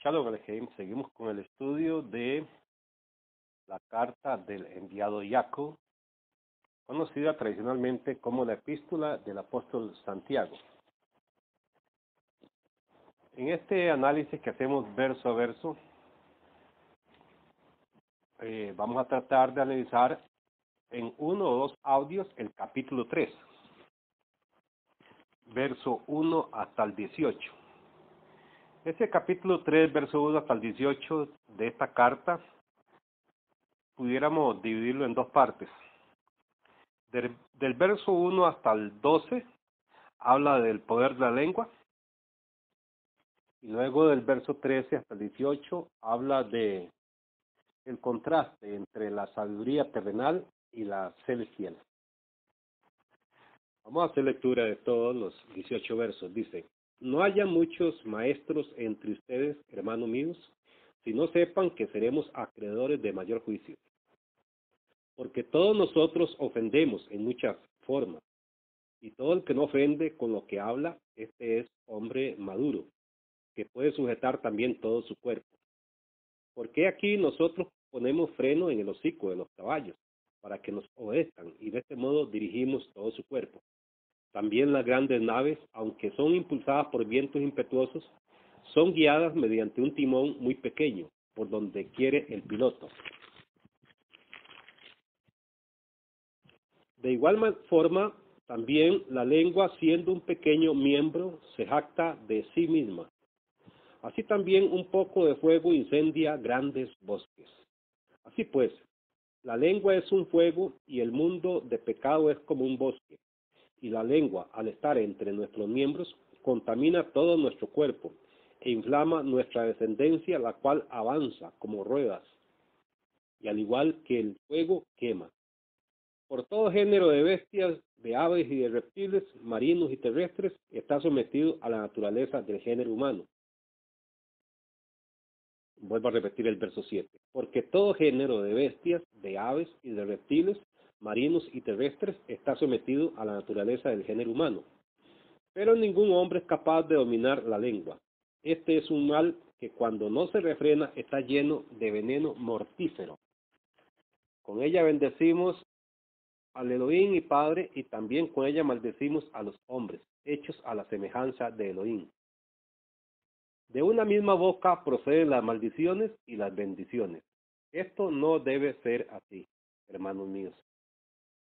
Shalom Alejem, seguimos con el estudio de la carta del enviado Jacob, conocida tradicionalmente como la epístola del apóstol Santiago. En este análisis que hacemos verso a verso, vamos a tratar de analizar en uno o dos audios el capítulo 3, verso 1 hasta el 18. Ese capítulo 3, verso 1 hasta el 18 de esta carta, pudiéramos dividirlo en dos partes. Del verso 1 hasta el 12 habla del poder de la lengua, y luego del verso 13 hasta el 18 habla de el contraste entre la sabiduría terrenal y la celestial. Vamos a hacer lectura de todos los 18 versos. Dice: no haya muchos maestros entre ustedes, hermanos míos, si no sepan que seremos acreedores de mayor juicio. Porque todos nosotros ofendemos en muchas formas, y todo el que no ofende con lo que habla, este es hombre maduro, que puede sujetar también todo su cuerpo. Porque aquí nosotros ponemos freno en el hocico de los caballos, para que nos obedezcan, y de este modo dirigimos todo su cuerpo. También las grandes naves, aunque son impulsadas por vientos impetuosos, son guiadas mediante un timón muy pequeño, por donde quiere el piloto. De igual forma, también la lengua, siendo un pequeño miembro, se jacta de sí misma. Así también un poco de fuego incendia grandes bosques. Así pues, la lengua es un fuego y el mundo de pecado es como un bosque. Y la lengua, al estar entre nuestros miembros, contamina todo nuestro cuerpo e inflama nuestra descendencia, la cual avanza como ruedas, y al igual que el fuego quema. Por todo género de bestias, de aves y de reptiles, marinos y terrestres, está sometido a la naturaleza del género humano. Vuelvo a repetir el verso 7. Porque todo género de bestias, de aves y de reptiles, marinos y terrestres, está sometido a la naturaleza del género humano. Pero ningún hombre es capaz de dominar la lengua. Este es un mal que cuando no se refrena está lleno de veneno mortífero. Con ella bendecimos al Elohim y Padre, y también con ella maldecimos a los hombres, hechos a la semejanza de Elohim. De una misma boca proceden las maldiciones y las bendiciones. Esto no debe ser así, hermanos míos.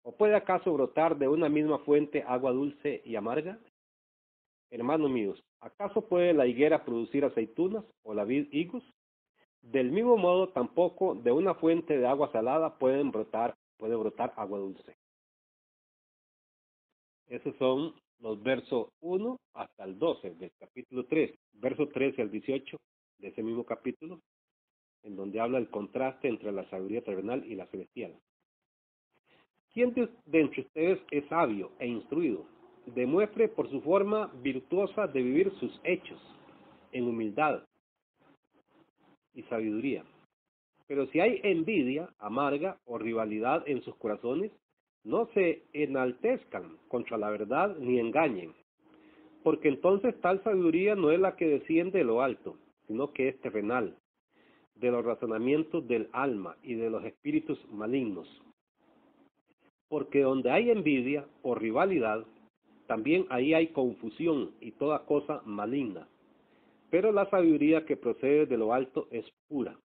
¿O puede acaso brotar de una misma fuente agua dulce y amarga? Hermanos míos, ¿acaso puede la higuera producir aceitunas o la vid higos? Del mismo modo, tampoco de una fuente de agua salada puede brotar agua dulce. Esos son los versos 1 hasta el 12 del capítulo 3, verso 13 al 18 de ese mismo capítulo, en donde habla el contraste entre la sabiduría terrenal y la celestial. ¿Quién de entre ustedes es sabio e instruido? Demuestre por su forma virtuosa de vivir sus hechos, en humildad y sabiduría. Pero si hay envidia amarga o rivalidad en sus corazones, no se enaltezcan contra la verdad ni engañen, porque entonces tal sabiduría no es la que desciende de lo alto, sino que es terrenal, de los razonamientos del alma y de los espíritus malignos. Porque donde hay envidia o rivalidad, también ahí hay confusión y toda cosa maligna. Pero la sabiduría que procede de lo alto es pura,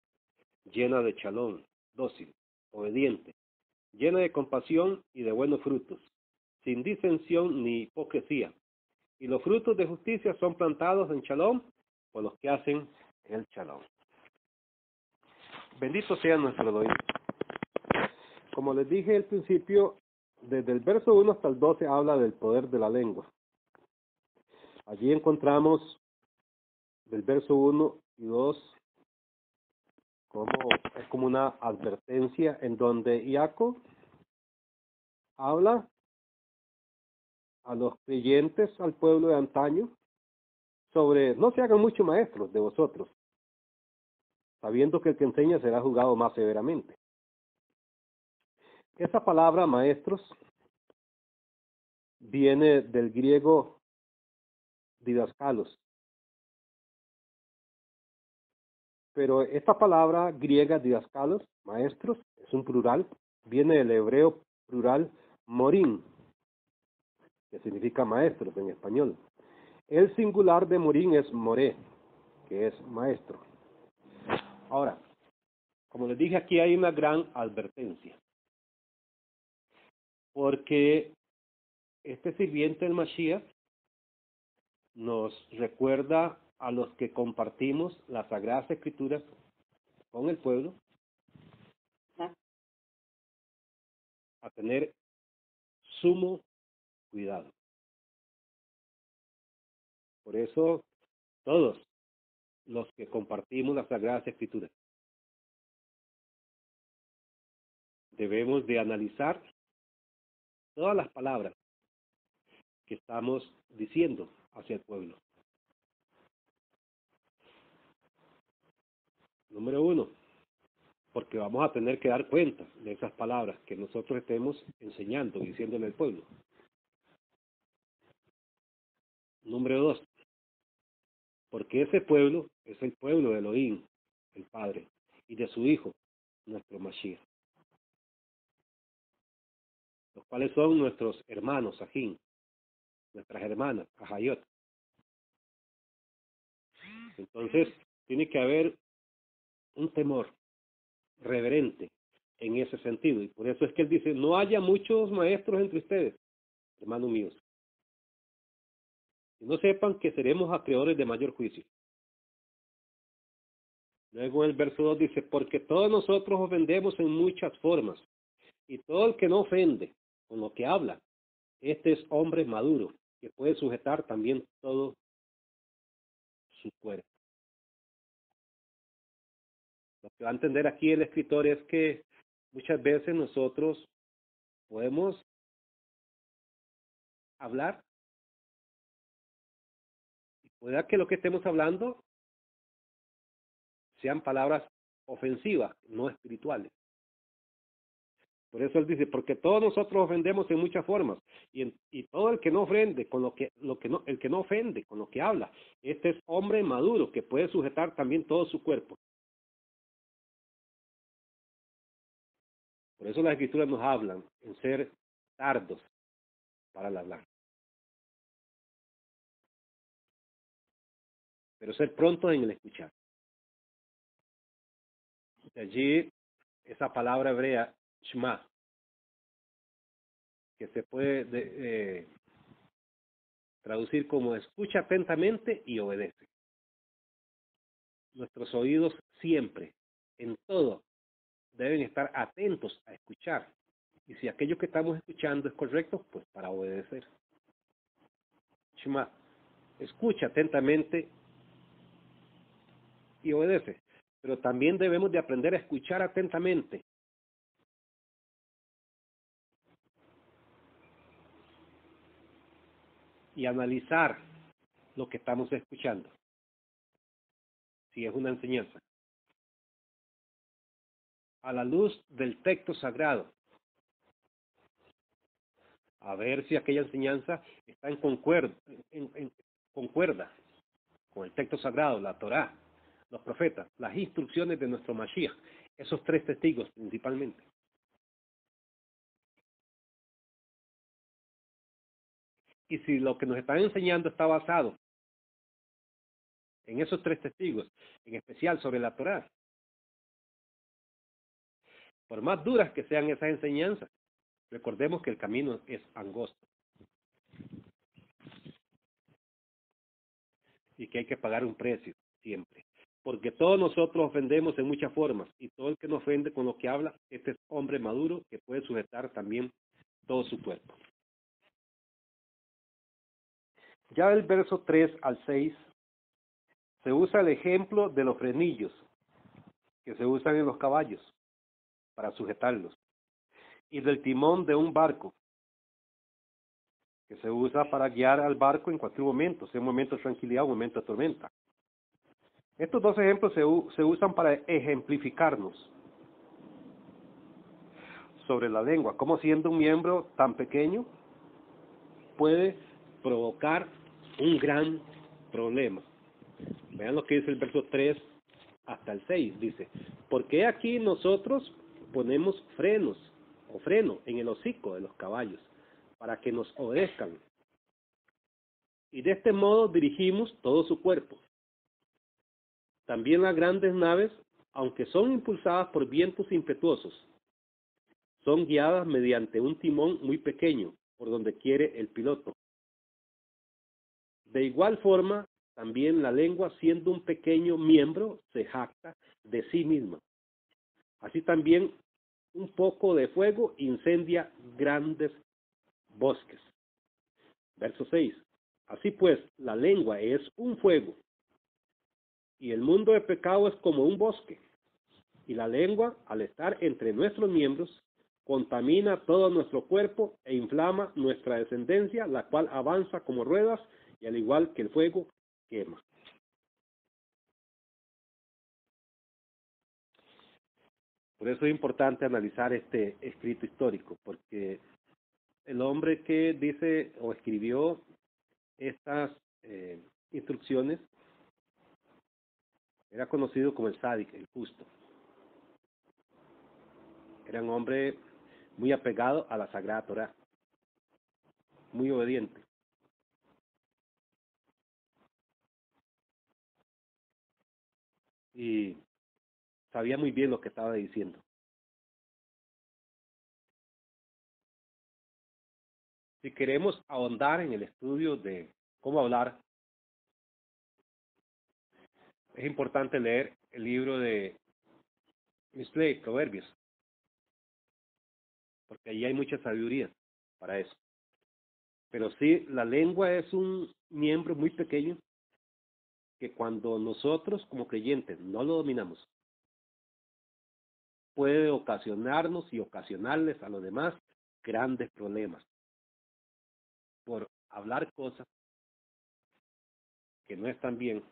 llena de shalom, dócil, obediente, llena de compasión y de buenos frutos, sin disensión ni hipocresía. Y los frutos de justicia son plantados en shalom por los que hacen el shalom. Bendito sea nuestro Elohim. Como les dije al principio, desde el verso 1 hasta el 12 habla del poder de la lengua. Allí encontramos del verso 1 y 2 es como una advertencia en donde Jacob habla a los creyentes, al pueblo de antaño, sobre no se hagan muchos maestros de vosotros, sabiendo que el que enseña será juzgado más severamente. Esa palabra maestros viene del griego didaskalos, Pero esta palabra griega didaskalos, maestros, es un plural, viene del hebreo plural morín, que significa maestros en español. El singular de morín es moré, que es maestro. Ahora, como les dije, aquí hay una gran advertencia, porque este sirviente del Mashiach nos recuerda a los que compartimos las Sagradas Escrituras con el pueblo a tener sumo cuidado. Por eso, todos los que compartimos las Sagradas Escrituras debemos de analizar todas las palabras que estamos diciendo hacia el pueblo. Número uno, porque vamos a tener que dar cuenta de esas palabras que nosotros estemos enseñando, diciéndole al pueblo. Número dos, porque ese pueblo es el pueblo de Elohim, el Padre, y de su Hijo, nuestro Mashiach, los cuales son nuestros hermanos, Ajín, nuestras hermanas, Ajayot. Entonces, tiene que haber un temor reverente en ese sentido, y por eso es que él dice, no haya muchos maestros entre ustedes, hermanos míos, y no sepan que seremos acreedores de mayor juicio. Luego el verso 2 dice, porque todos nosotros ofendemos en muchas formas, y todo el que no ofende con lo que habla, este es hombre maduro, que puede sujetar también todo su cuerpo. Lo que va a entender aquí el escritor es que muchas veces nosotros podemos hablar, y pueda que lo que estemos hablando sean palabras ofensivas, no espirituales. Por eso él dice, porque todos nosotros ofendemos en muchas formas, y todo el que no ofende con el que no ofende con lo que habla, este es hombre maduro que puede sujetar también todo su cuerpo. Por eso las escrituras nos hablan en ser tardos para el hablar, pero ser prontos en el escuchar. De allí esa palabra hebrea, shema, que se puede traducir como escucha atentamente y obedece. Nuestros oídos siempre, en todo, deben estar atentos a escuchar. Y si aquello que estamos escuchando es correcto, pues para obedecer. Shema, escucha atentamente y obedece. Pero también debemos de aprender a escuchar atentamente. Y analizar lo que estamos escuchando. Si es una enseñanza. A la luz del texto sagrado. A ver si aquella enseñanza está en concuerda con el texto sagrado, la Torá, los profetas, las instrucciones de nuestro Mashiach, esos tres testigos principalmente. Y si lo que nos están enseñando está basado en esos tres testigos, en especial sobre la Torá, por más duras que sean esas enseñanzas, recordemos que el camino es angosto y que hay que pagar un precio siempre. Porque todos nosotros ofendemos en muchas formas, y todo el que nos ofende con lo que habla, este es hombre maduro que puede sujetar también todo su cuerpo. Ya del verso 3 al 6 se usa el ejemplo de los frenillos que se usan en los caballos para sujetarlos, y del timón de un barco que se usa para guiar al barco en cualquier momento, sea un momento de tranquilidad o un momento de tormenta. Estos dos ejemplos se usan para ejemplificarnos sobre la lengua, cómo siendo un miembro tan pequeño puede provocar un gran problema. Vean lo que dice el verso 3 hasta el 6, dice, porque aquí nosotros ponemos frenos o freno en el hocico de los caballos para que nos obedezcan. Y de este modo dirigimos todo su cuerpo. También las grandes naves, aunque son impulsadas por vientos impetuosos, son guiadas mediante un timón muy pequeño, por donde quiere el piloto. De igual forma, también la lengua, siendo un pequeño miembro, se jacta de sí misma. Así también, un poco de fuego incendia grandes bosques. Verso 6. Así pues, la lengua es un fuego, y el mundo de pecado es como un bosque. Y la lengua, al estar entre nuestros miembros, contamina todo nuestro cuerpo e inflama nuestra descendencia, la cual avanza como ruedas y al igual que el fuego, quema. Por eso es importante analizar este escrito histórico, porque el hombre que dice o escribió estas instrucciones era conocido como el Sádic, el justo. Era un hombre muy apegado a la Sagrada Torá, muy obediente. Y sabía muy bien lo que estaba diciendo. Si queremos ahondar en el estudio de cómo hablar, es importante leer el libro de Mishlei, Proverbios, porque ahí hay mucha sabiduría para eso. Pero sí, la lengua es un miembro muy pequeño que cuando nosotros como creyentes no lo dominamos, puede ocasionarnos y ocasionarles a los demás grandes problemas por hablar cosas que no están bien,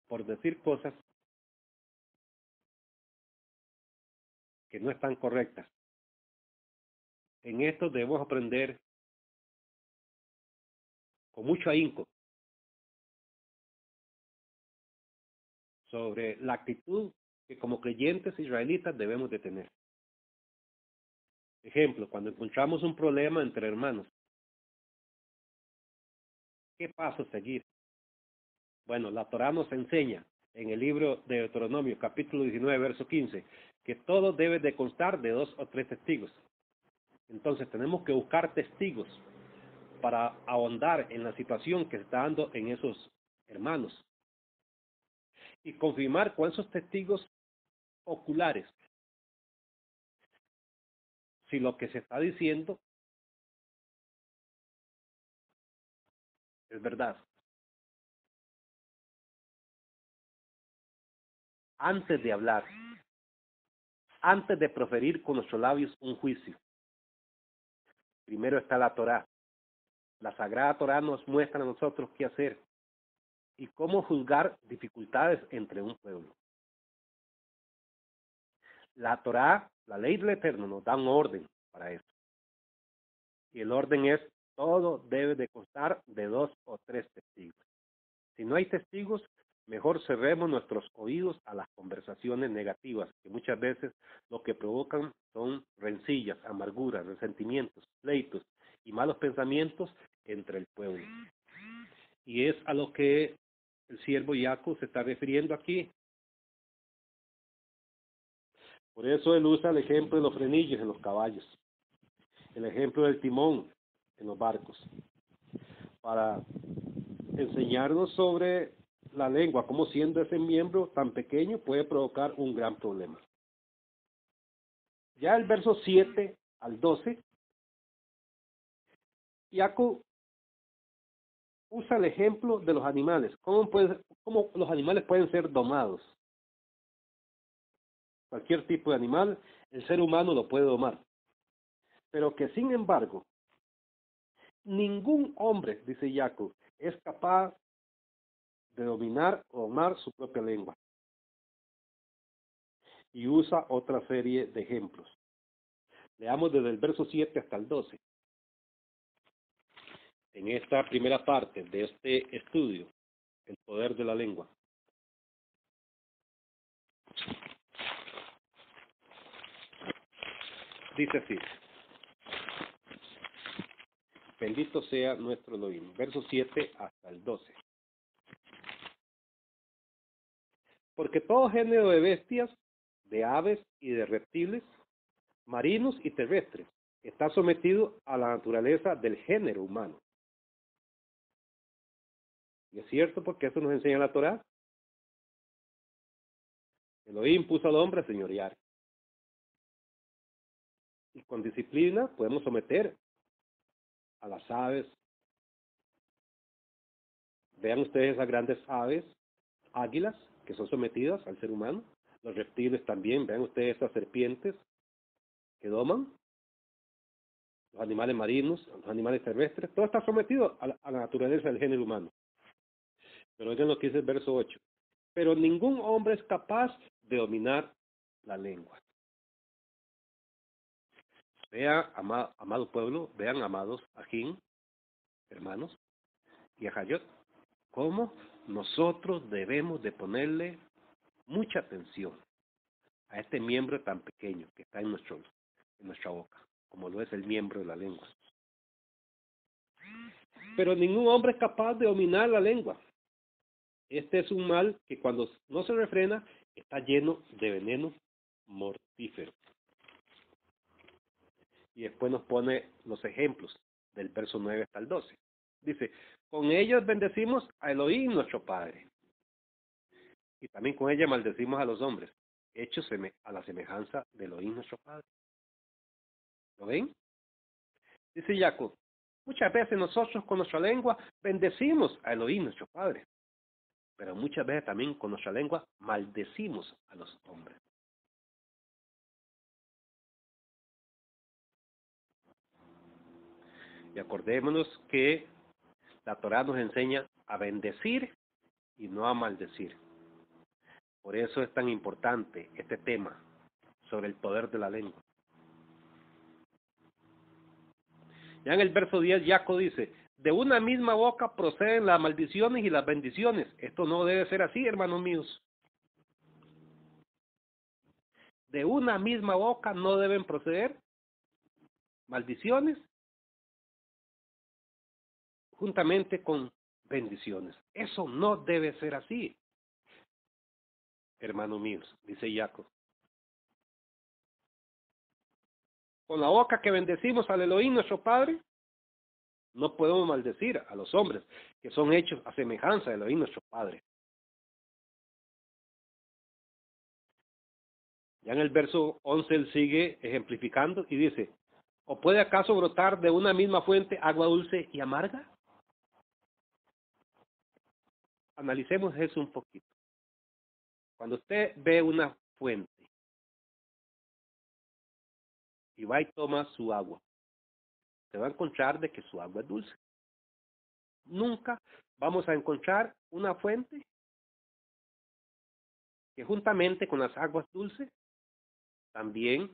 por decir cosas que no están correctas. En esto debemos aprender con mucho ahínco sobre la actitud que como creyentes israelitas debemos de tener. Ejemplo, cuando encontramos un problema entre hermanos, ¿qué paso seguir? Bueno, la Torá nos enseña en el libro de Deuteronomio, capítulo 19, verso 15, que todo debe de constar de 2 o 3 testigos. Entonces tenemos que buscar testigos para ahondar en la situación que se está dando en esos hermanos y confirmar con esos testigos oculares si lo que se está diciendo es verdad. Antes de hablar, antes de proferir con nuestros labios un juicio, primero está la Torá. La Sagrada Torá nos muestra a nosotros qué hacer y cómo juzgar dificultades entre un pueblo. La Torá, la ley del Eterno, nos da un orden para eso. Y el orden es, todo debe de constar de 2 o 3 testigos. Si no hay testigos, mejor cerremos nuestros oídos a las conversaciones negativas, que muchas veces lo que provocan son rencillas, amarguras, resentimientos, pleitos y malos pensamientos entre el pueblo. Y es a lo que el siervo Jacob se está refiriendo aquí. Por eso él usa el ejemplo de los frenillos en los caballos, el ejemplo del timón en los barcos, para enseñarnos sobre la lengua, cómo siendo ese miembro tan pequeño puede provocar un gran problema. Ya el verso 7 al 12, Jacob usa el ejemplo de los animales, cómo los animales pueden ser domados. Cualquier tipo de animal, el ser humano lo puede domar. Pero que sin embargo, ningún hombre, dice Jacob, es capaz de dominar o domar su propia lengua. Y usa otra serie de ejemplos. Leamos desde el verso 7 hasta el 12. En esta primera parte de este estudio, el poder de la lengua. Dice así, bendito sea nuestro Elohim. Verso 7 hasta el 12. Porque todo género de bestias, de aves y de reptiles, marinos y terrestres, está sometido a la naturaleza del género humano. Y es cierto porque eso nos enseña la Torá. Elohim puso al hombre a señorear. Y con disciplina podemos someter a las aves. Vean ustedes esas grandes aves, águilas, que son sometidas al ser humano. Los reptiles también, vean ustedes esas serpientes que doman. Los animales marinos, los animales terrestres, todo está sometido a la naturaleza del género humano. Pero oigan lo que dice el verso 8. Pero ningún hombre es capaz de dominar la lengua. Vean, amado pueblo, vean, amados ajín, hermanos, y ajayot, cómo nosotros debemos de ponerle mucha atención a este miembro tan pequeño que está en nuestra boca, como lo es el miembro de la lengua. Pero ningún hombre es capaz de dominar la lengua. Este es un mal que cuando no se refrena está lleno de veneno mortífero. Y después nos pone los ejemplos del verso 9 hasta el 12. Dice, con ellos bendecimos a Elohim nuestro Padre. Y también con ella maldecimos a los hombres, hechos a la semejanza de Elohim nuestro Padre. ¿Lo ven? Dice Jacob, muchas veces nosotros con nuestra lengua bendecimos a Elohim nuestro Padre, pero muchas veces también con nuestra lengua maldecimos a los hombres. Y acordémonos que la Torá nos enseña a bendecir y no a maldecir. Por eso es tan importante este tema sobre el poder de la lengua. Ya en el verso 10, Jacob dice, de una misma boca proceden las maldiciones y las bendiciones. Esto no debe ser así, hermanos míos. De una misma boca no deben proceder maldiciones juntamente con bendiciones. Eso no debe ser así, hermanos míos, dice Jacob. Con la boca que bendecimos al Elohim, nuestro Padre, no podemos maldecir a los hombres que son hechos a semejanza de Elohim, nuestro Padre. Ya en el verso 11 él sigue ejemplificando y dice, ¿o puede acaso brotar de una misma fuente agua dulce y amarga? Analicemos eso un poquito. Cuando usted ve una fuente y va y toma su agua, se va a encontrar de que su agua es dulce. Nunca vamos a encontrar una fuente que juntamente con las aguas dulces también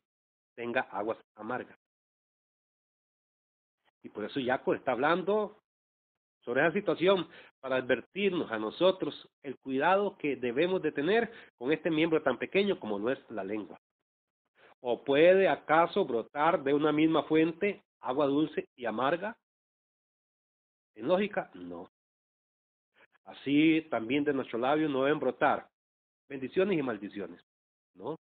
tenga aguas amargas. Y por eso Jacob está hablando sobre esa situación para advertirnos a nosotros el cuidado que debemos de tener con este miembro tan pequeño como lo es la lengua. ¿O puede acaso brotar de una misma fuente agua dulce y amarga? En lógica, no. Así también de nuestro labio no deben brotar bendiciones y maldiciones, ¿no?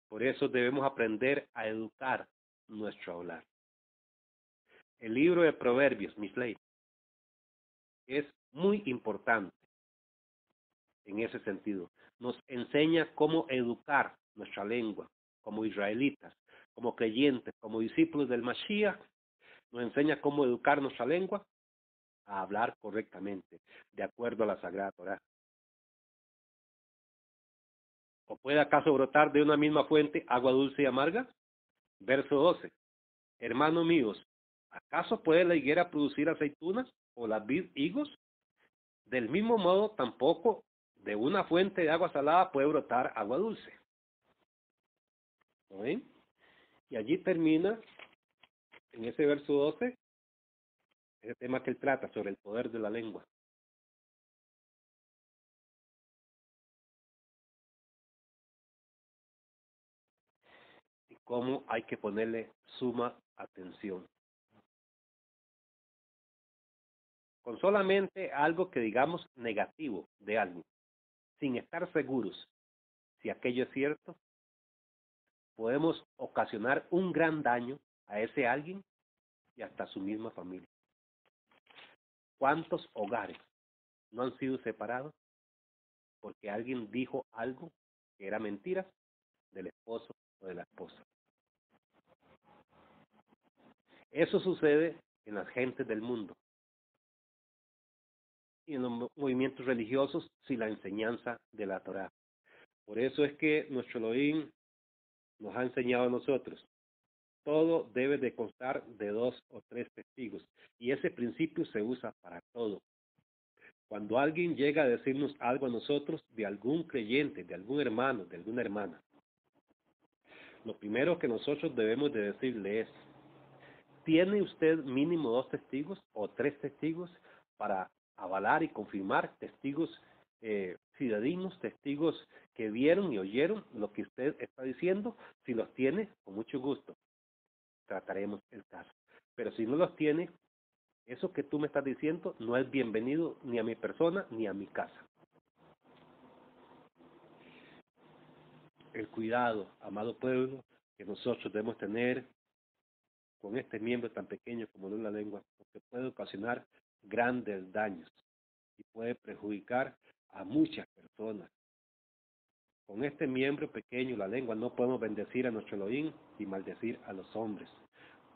Por eso debemos aprender a educar nuestro hablar. El libro de Proverbios, Misley, es muy importante en ese sentido. Nos enseña cómo educar nuestra lengua como israelitas, como creyentes, como discípulos del Mashiach. Nos enseña cómo educar nuestra lengua a hablar correctamente, de acuerdo a la Sagrada Torá. ¿O puede acaso brotar de una misma fuente agua dulce y amarga? Verso 12. Hermanos míos, ¿acaso puede la higuera producir aceitunas o la vid higos? Del mismo modo, tampoco de una fuente de agua salada puede brotar agua dulce. ¿No ven? Y allí termina, en ese verso 12, ese tema que él trata sobre el poder de la lengua. cómo hay que ponerle suma atención. Con solamente algo que digamos negativo de algo, sin estar seguros si aquello es cierto, podemos ocasionar un gran daño a ese alguien y hasta a su misma familia. ¿Cuántos hogares no han sido separados porque alguien dijo algo que era mentira del esposo o de la esposa? Eso sucede en las gentes del mundo y en los movimientos religiosos sin la enseñanza de la Torá. Por eso es que nuestro Elohim nos ha enseñado a nosotros. Todo debe de constar de 2 o 3 testigos. Y ese principio se usa para todo. Cuando alguien llega a decirnos algo a nosotros de algún creyente, de algún hermano, de alguna hermana, lo primero que nosotros debemos de decirle es, ¿tiene usted mínimo 2 testigos o 3 testigos para avalar y confirmar? Testigos fidedignos, testigos que vieron y oyeron lo que usted está diciendo. Si los tiene, con mucho gusto trataremos el caso. Pero si no los tiene, eso que tú me estás diciendo no es bienvenido ni a mi persona ni a mi casa. El cuidado, amado pueblo, que nosotros debemos tener con este miembro tan pequeño como es la lengua, porque puede ocasionar grandes daños y puede perjudicar a muchas personas. Con este miembro pequeño, la lengua, no podemos bendecir a nuestro Elohim y maldecir a los hombres,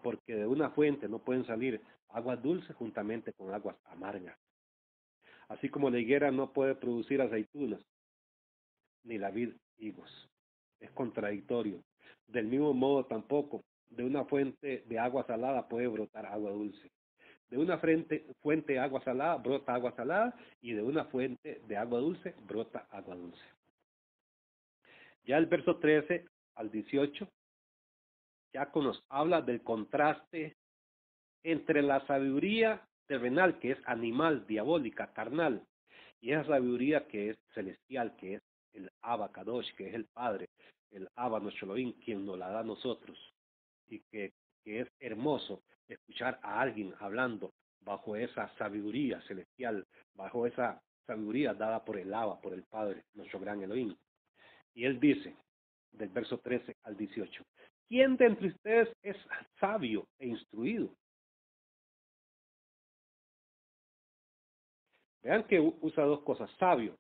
porque de una fuente no pueden salir aguas dulces juntamente con aguas amargas. Así como la higuera no puede producir aceitunas, ni la vid higos. Es contradictorio. Del mismo modo tampoco, de una fuente de agua salada puede brotar agua dulce. De una fuente de agua salada brota agua salada y de una fuente de agua dulce brota agua dulce. Ya el verso 13 al 18, ya nos habla del contraste entre la sabiduría terrenal, que es animal, diabólica, carnal, y esa sabiduría que es celestial, que es el Abba Kadosh, que es el Padre, el Abba nuestro Elohim, quien nos la da a nosotros, y que es hermoso escuchar a alguien hablando bajo esa sabiduría celestial, bajo esa sabiduría dada por el Abba, por el Padre, nuestro gran Elohim. Y él dice, del verso 13 al 18, ¿quién de entre ustedes es sabio e instruido? Vean que usa 2 cosas, sabio,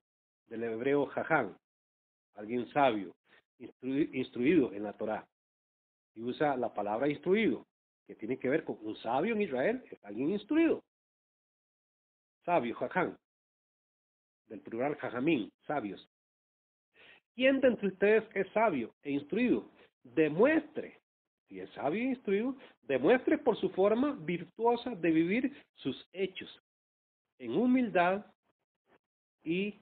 del hebreo jaján, alguien sabio, instruido en la Torá, y usa la palabra instruido, que tiene que ver con un sabio en Israel, es alguien instruido, sabio, jaján, del plural jajamín, sabios. ¿Quién de entre ustedes es sabio e instruido? Demuestre, si es sabio e instruido, demuestre por su forma virtuosa de vivir sus hechos, en humildad y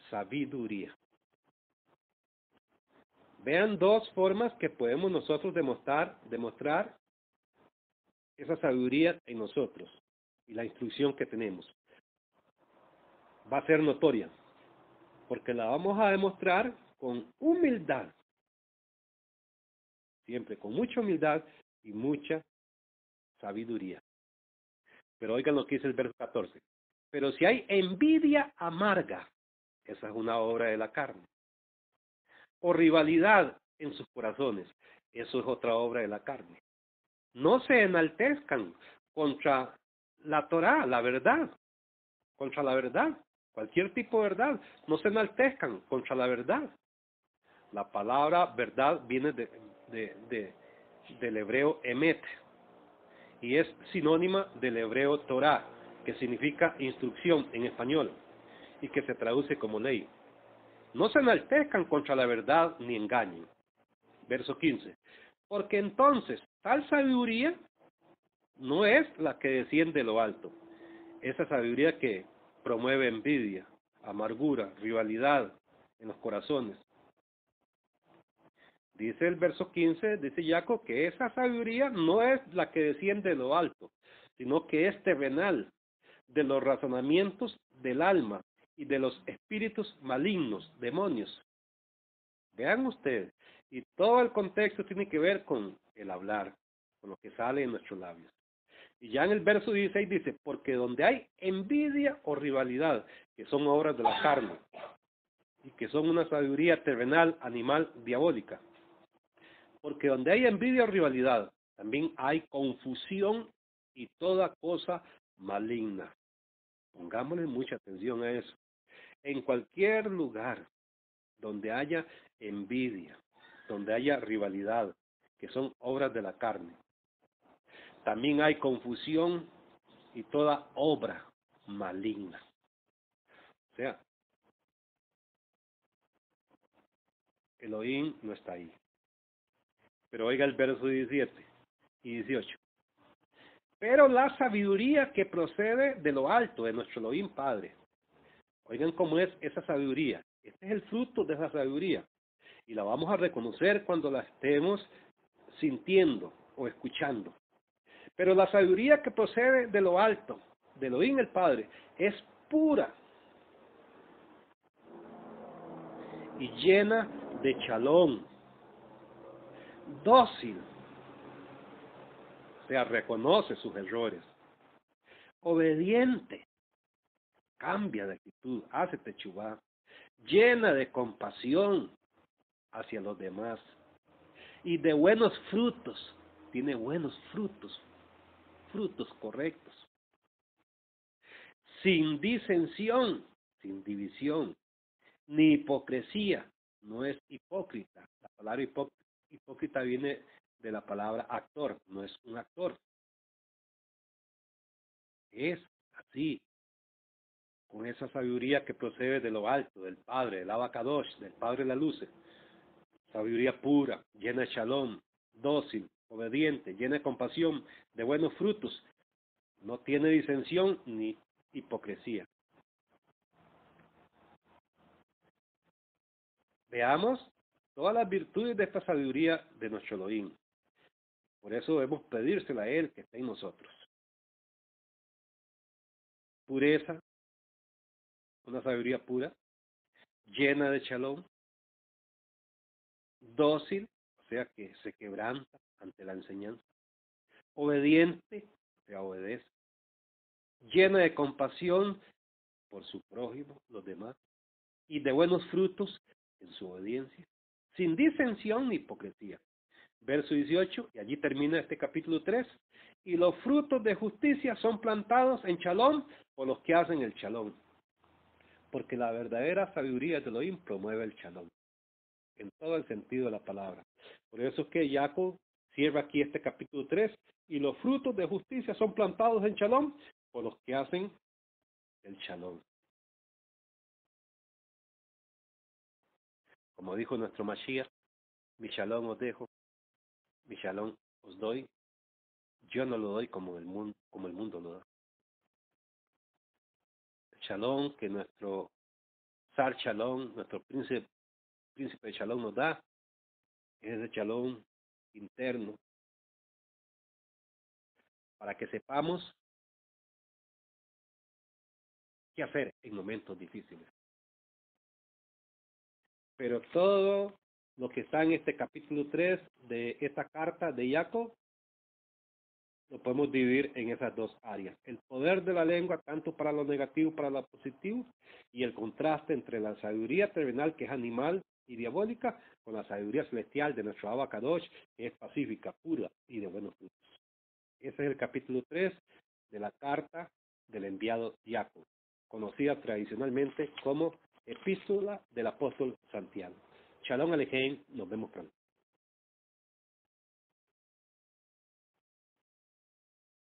sabiduría. Vean 2 formas que podemos nosotros demostrar esa sabiduría en nosotros y la instrucción que tenemos. Va a ser notoria, porque la vamos a demostrar con humildad, siempre con mucha humildad y mucha sabiduría. Pero oigan lo que dice el verso 14. Pero si hay envidia amarga, esa es una obra de la carne, o rivalidad en sus corazones, eso es otra obra de la carne. No se enaltezcan contra la Torá, la verdad, contra la verdad, cualquier tipo de verdad, no se enaltezcan contra la verdad. La palabra verdad viene del hebreo emet y es sinónima del hebreo Torá, que significa instrucción en español y que se traduce como ley. No se enaltezcan contra la verdad ni engañen. Verso 15. Porque entonces tal sabiduría no es la que desciende de lo alto. Esa sabiduría que promueve envidia, amargura, rivalidad en los corazones. Dice el verso 15, dice Jacob, que esa sabiduría no es la que desciende de lo alto, sino que es terrenal, de los razonamientos del alma y de los espíritus malignos, demonios. Vean ustedes Y todo el contexto tiene que ver con el hablar, con lo que sale de nuestros labios. Y ya en el verso 16 dice, porque donde hay envidia o rivalidad, que son obras de la carne, y que son una sabiduría terrenal, animal, diabólica. Porque donde hay envidia o rivalidad, también hay confusión y toda cosa maligna. Pongámosle mucha atención a eso. En cualquier lugar donde haya envidia, donde haya rivalidad, que son obras de la carne, también hay confusión y toda obra maligna. O sea, Elohim no está ahí. Pero oiga el verso 17 y 18. Pero la sabiduría que procede de lo alto, de nuestro Elohim Padre. Oigan cómo es esa sabiduría. Este es el fruto de esa sabiduría. Y la vamos a reconocer cuando la estemos sintiendo o escuchando. Pero la sabiduría que procede de lo alto, de Elohim el Padre, es pura y llena de shalom, dócil, o sea, reconoce sus errores, obediente, cambia de actitud, hace techubá, llena de compasión hacia los demás y de buenos frutos, tiene buenos frutos, frutos correctos, sin disensión, sin división, ni hipocresía, no es hipócrita. La palabra hipócrita viene de la palabra actor, no es un actor. Es así, con esa sabiduría que procede de lo alto, del Padre, del Abacadosh, del Padre de la Luz. Sabiduría pura, llena de shalom, dócil, obediente, llena de compasión, de buenos frutos. No tiene disensión ni hipocresía. Veamos todas las virtudes de esta sabiduría de nuestro Elohim. Por eso debemos pedírsela a Él que esté en nosotros. Pureza, una sabiduría pura, llena de shalom, dócil, o sea que se quebranta ante la enseñanza, obediente, o sea obedece, llena de compasión por su prójimo, los demás, y de buenos frutos en su obediencia, sin disensión ni hipocresía. Verso 18, y allí termina este capítulo 3, y los frutos de justicia son plantados en shalom por los que hacen el shalom, porque la verdadera sabiduría de Elohim promueve el shalom, en todo el sentido de la palabra. Por eso es que Jacob cierra aquí este capítulo 3, y los frutos de justicia son plantados en shalom por los que hacen el shalom. Como dijo nuestro Mashiach, mi shalom os dejo, mi shalom os doy, yo no lo doy como el mundo lo da. El shalom que nuestro Sar Shalom, nuestro príncipe de Shalom nos da, es ese shalom interno, para que sepamos qué hacer en momentos difíciles. Pero todo lo que está en este capítulo 3 de esta carta de Jacob, lo podemos dividir en esas dos áreas. El poder de la lengua, tanto para lo negativo como para lo positivo, y el contraste entre la sabiduría terrenal, que es animal y diabólica, con la sabiduría celestial de nuestro Abba Kadosh, que es pacífica, pura y de buenos frutos. Ese es el capítulo 3 de la carta del enviado Jacob, conocida tradicionalmente como Epístola del Apóstol Santiago. Shalom Alejem, nos vemos pronto.